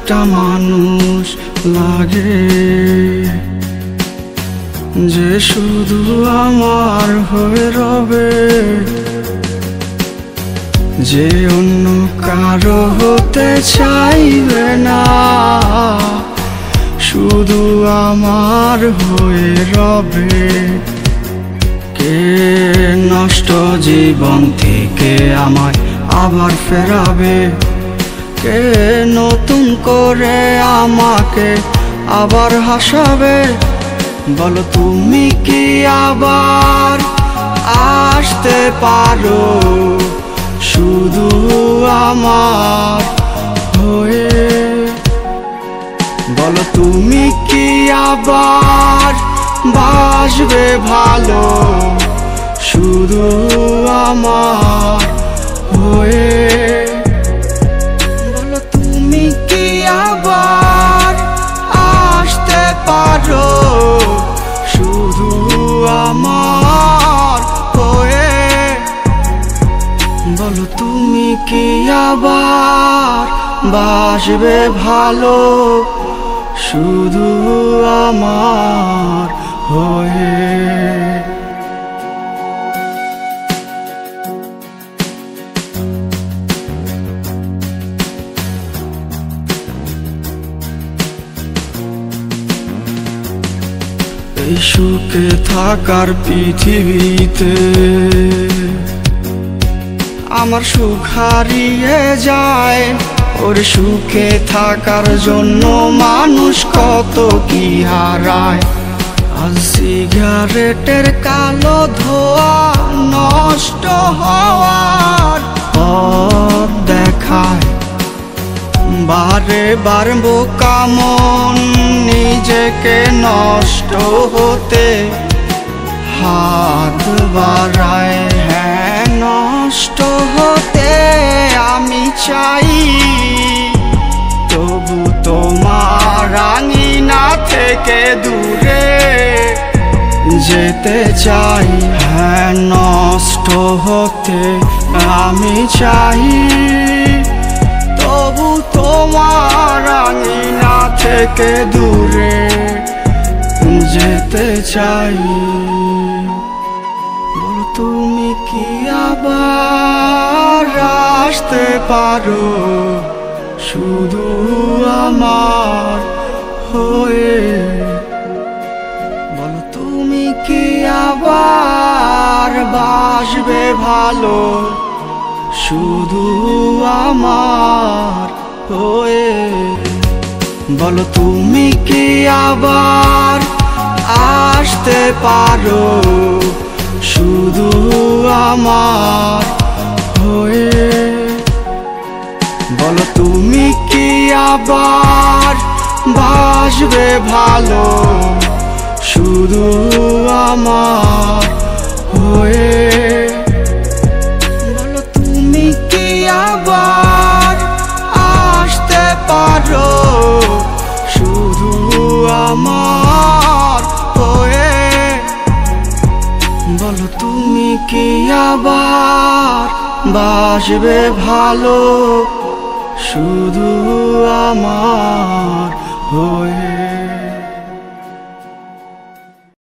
একটা মানুষ লাগে যে শুধু আমার হয়ে রবে, যে অন্য কারো হতে চাইবে না, শুধু আমার হয়ে রবে। কে নষ্ট জীবন থেকে আমায় আবার ফেরাবে, কে নতুন করে আমাকে আবার হাসাবে। বলো তুমি কি আবার আসতে পারো শুধু আমার হয়ে? বলো তুমি কি আবার বাসবে ভালো শুধু আমার হয়ে? বলো তুমি কি আবার আসতে পারো শুধু আমার হয়ে? বলো তুমি কি আবার বাসবে ভালো শুধু আমার হয়ে? এই সুখে থাকার পৃথিবীতে আমার সুখ হারিয়ে যায়। ওর সুখে থাকার জন্য মানুষ কত কি হারায়। আজ সিগারেটের কালো ধোঁয়া নষ্ট হওয়ার পথ দেখায়, বারে বার বোকা মন নিজেকে নষ্ট হতে হাত বাড়ায়। হ্যাঁ, নষ্ট হতে আমি চাই, তবু তোমার আঙিনা থেকে দূরে যেতে চাই। হ্যাঁ, নষ্ট হতে আমি চাই, তবু তোমার আঙিনা থেকে দূরে যেতে চাই। বলো তুমি কি আবার আসতে পারো শুধু আমার হয়ে? বলো তুমি কি আবার বাসবে ভালো শুধু আমার হয়ে? বলো তুমি কি আবার আসতে পারো শুধু আমার হয়ে? বলো তুমি কি আবার বাসবে ভালো শুধু আমার হয়ে? বলো তুমি কি আবার আসতে পারো শুধু আমার হয়ে? বলো তুমি কি আবার বাসবে ভালো শুধু আমার হয়ে?